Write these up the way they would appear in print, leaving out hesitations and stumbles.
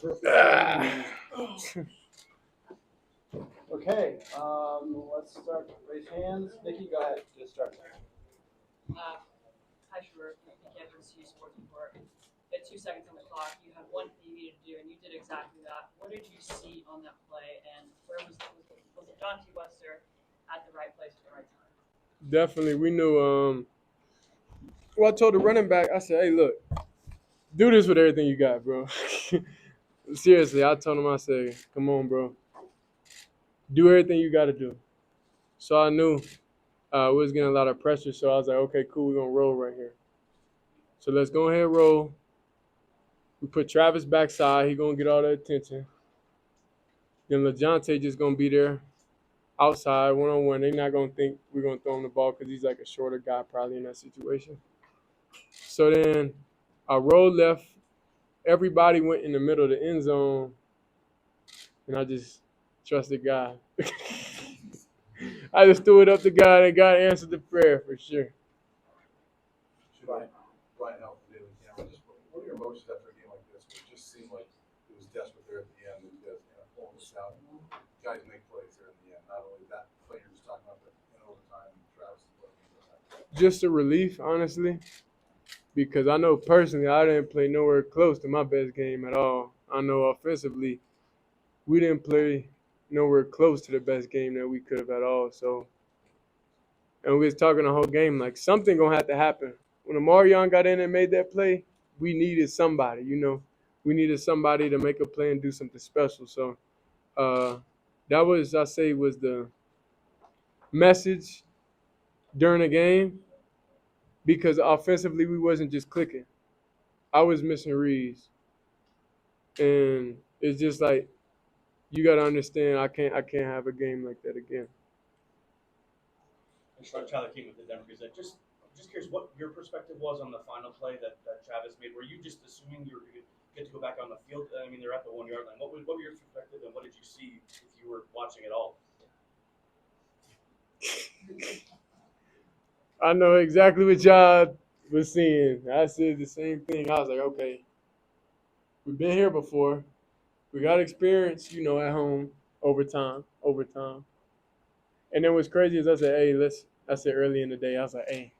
Okay, let's start. Raise hands. Nikki, go ahead. Just start. Hi, Shedeur. You can't see sports report. You had 2 seconds on the clock. You had one thing you needed to do, and you did exactly that. What did you see on that play, and where was it John T. Webster at the right place at the right time? Definitely, we knew. Well, I told the running back, I said, "Hey, look, do this with everything you got, bro." Seriously, I told him, I said, "Come on, bro, do everything you got to do." So I knew we was getting a lot of pressure. So I was like, "Okay, cool, we're gonna roll right here. So let's go ahead and roll." We put Travis backside. He gonna get all the attention. Then LeJontay just gonna be there outside one-on-one. They're not gonna think we're gonna throw him the ball because he's like a shorter guy probably in that situation. So then I rolled left. Everybody went in the middle of the end zone, and I just trusted God. I just threw it up to God, and God answered the prayer for sure. Brian Help the Daily Camera. Just what are your emotions after a game like this? Where it just seemed like it was desperate there at the end, and you guys kind of pulling this out. Guys make plays there at the end. Not only that play you're just talking about, but in overtime, Travis is playing. Just a relief, honestly, because I know personally I didn't play nowhere close to my best game at all. I know offensively we didn't play nowhere close to the best game that we could have at all. So, and we was talking the whole game like something gonna have to happen. When Amarion got in and made that play, we needed somebody. We needed somebody to make a play and do something special. So, that was was the message during the game because offensively we wasn't just clicking. I was missing reads, and it's just like you got to understand. I can't have a game like that again. Tyler King with the Denver Gazette. Just curious what your perspective was on the final play that Travis made. Were you just assuming you were going to get to go back on the field? I mean, they're at the 1 yard line. What were your perspective, and what did you see if you were watching at all? I know exactly what y'all was seeing. I said the same thing. I was like, okay, we've been here before. We got experience, at home, overtime. And then what's crazy is I said, hey, I said early in the day, I was like, hey,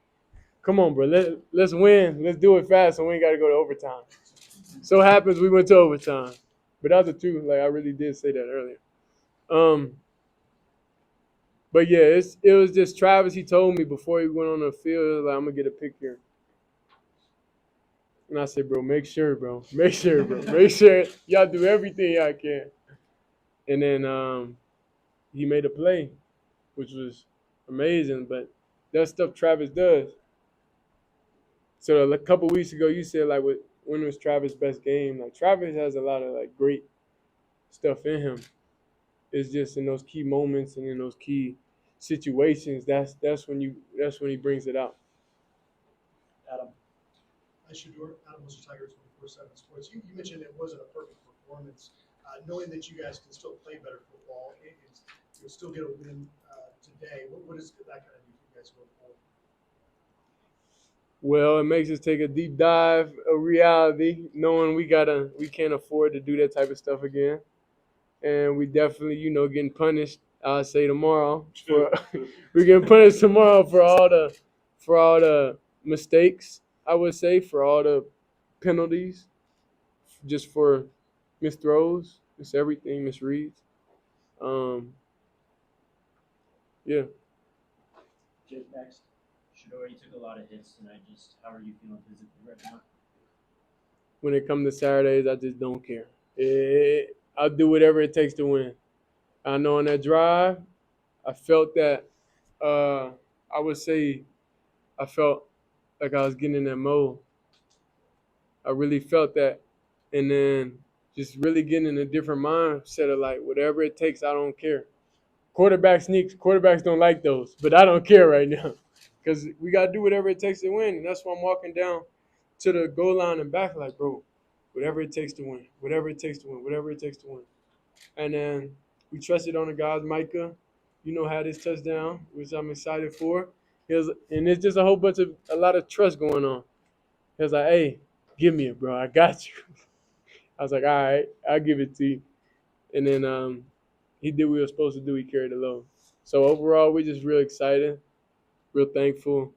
come on, bro, let's win. Let's do it fast so we ain't got to go to overtime. So happens we went to overtime. But that was the truth. Like, I really did say that earlier. But yeah, it was just Travis. He told me before he went on the field, like, I'm going to get a pick here. And I said, bro, make sure, bro. Make sure, bro. Make sure y'all do everything y'all can. And then he made a play, which was amazing. But that's stuff Travis does. So a couple weeks ago, you said, like, when was Travis' best game? Like, Travis has a lot of, like, great stuff in him. It's just in those key moments and in those key situations, that's when he brings it out. Adam. Hi, Shedeur. Adam was a Tiger 24/7 Sports. You mentioned it wasn't a perfect performance. Knowing that you guys can still play better football, you'll still get a win today. What does that kind of do for you guys going forward? Well, it makes us take a deep dive of reality, knowing we can't afford to do that type of stuff again, and we definitely, getting punished. I'll say tomorrow for we're getting punished tomorrow for all the mistakes. I would say for all the penalties, just for missed throws, miss everything, misreads. Yeah. Jake next. Shedeur, you took a lot of hits tonight. Just how are you feeling physically right now? When it comes to Saturdays, I just don't care. I'll do whatever it takes to win. I know on that drive, I felt that. I would say I felt like I was getting in that mode. I really felt that, and then just really getting in a different mindset of like whatever it takes, I don't care. Quarterback sneaks. Quarterbacks don't like those, but I don't care right now because we got to do whatever it takes to win, and that's why I'm walking down to the goal line and back like, bro, whatever it takes to win, whatever it takes to win, whatever it takes to win. And then we trusted on the guys. Micah, had his touchdown, which I'm excited for. And it's just a lot of trust going on. He was like, hey, give me it, bro. I got you. I was like, all right, I'll give it to you. And then he did what he was supposed to do. He carried the load. So overall, we're just real excited, real thankful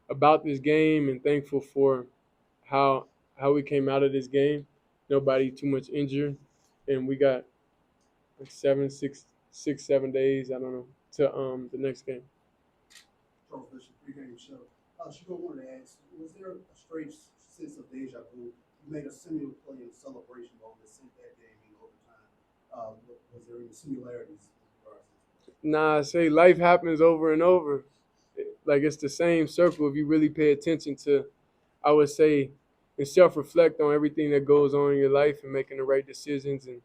about this game, and thankful for how we came out of this game. Nobody too much injured, and we got like 7 days. I don't know to the next game. Charles Bishop, pregame show. Shedeur, wanted to ask, was there a strange sense of deja vu? You made a similar play in celebration mode that sent that game in overtime. Was there any similarities in regards to this? Nah, I say life happens over and over. Like it's the same circle if you really pay attention to, I would say, and self-reflect on everything that goes on in your life and making the right decisions and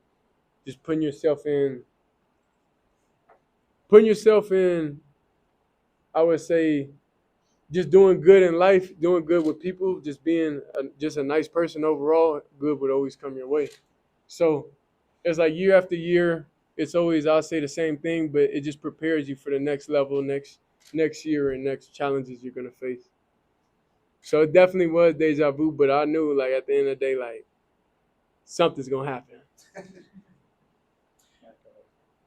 just putting yourself in, I would say, just doing good in life, doing good with people, just being just a nice person overall, good would always come your way. So it's like year after year, it's always, I'll say the same thing, but it just prepares you for the next level, next year and next challenges you're going to face. So it definitely was deja vu, but I knew like at the end of the day, like something's going to happen.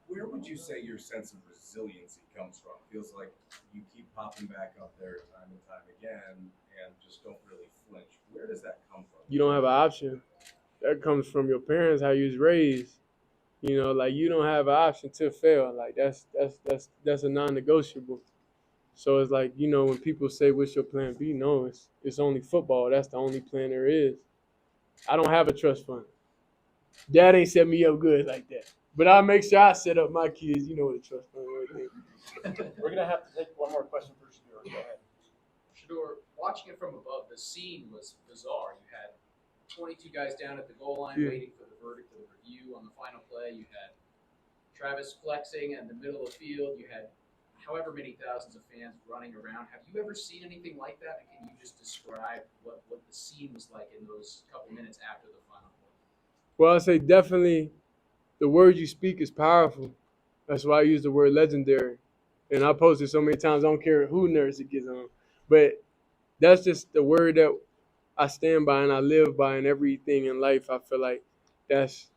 Where would you say your sense of resiliency comes from? Feels like you keep popping back up there time and time again and just don't really flinch. Where does that come from? You don't have an option. That comes from your parents, how you was raised. You know, like you don't have an option to fail. Like that's a non-negotiable. So it's like, you know, when people say what's your plan B, no, it's only football. That's the only plan there is. I don't have a trust fund. Dad ain't set me up good like that. But I make sure I set up my kids. You know what a trust fund is. We're gonna have to take one more question for Shedeur. Go ahead. Shedeur, watching it from above, the scene was bizarre. You had 22 guys down at the goal line waiting for the verdict of the review on the final play. You had Travis flexing in the middle of the field. You had however many thousands of fans running around. Have you ever seen anything like that? And can you just describe what the scene was like in those couple minutes after the final play? Well, I say definitely the word you speak is powerful. That's why I use the word legendary. And I post it so many times, I don't care who nerds it gets on. But that's just the word that I stand by and I live by in everything in life. I feel like that's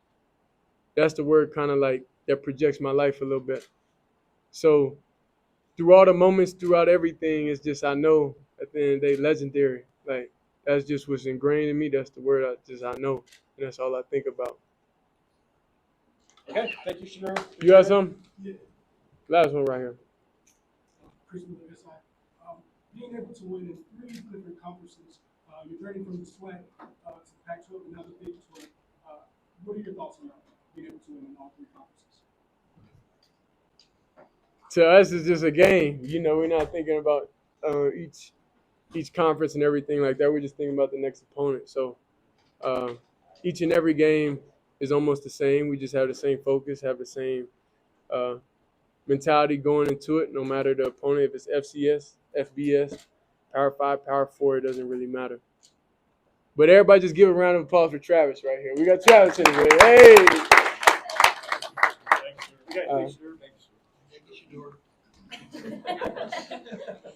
the word kind of like that projects my life a little bit. So through all the moments, throughout everything, it's just I know at the end of the day, legendary. Like that's just what's ingrained in me. That's the word I know. And that's all I think about. Okay, thank you, Shedeur. You got something? Yeah, Last one right here. Chris Miller, this side. Being able to win in 3 different conferences, you're journey from the SWAC to the Pac-12 and now the Big 12. What are your thoughts on that, being able to win in all 3 conferences? To us, it's just a game. You know, we're not thinking about each conference and everything like that. We're just thinking about the next opponent. So each and every game is almost the same. We just have the same focus, have the same mentality going into it, no matter the opponent, if it's FCS, FBS, Power 5, Power 4, it doesn't really matter. But everybody just give a round of applause for Travis right here. We got Travis in the way. Hey! Thanks, Shedeur. Thank you, Shedeur. Shedeur.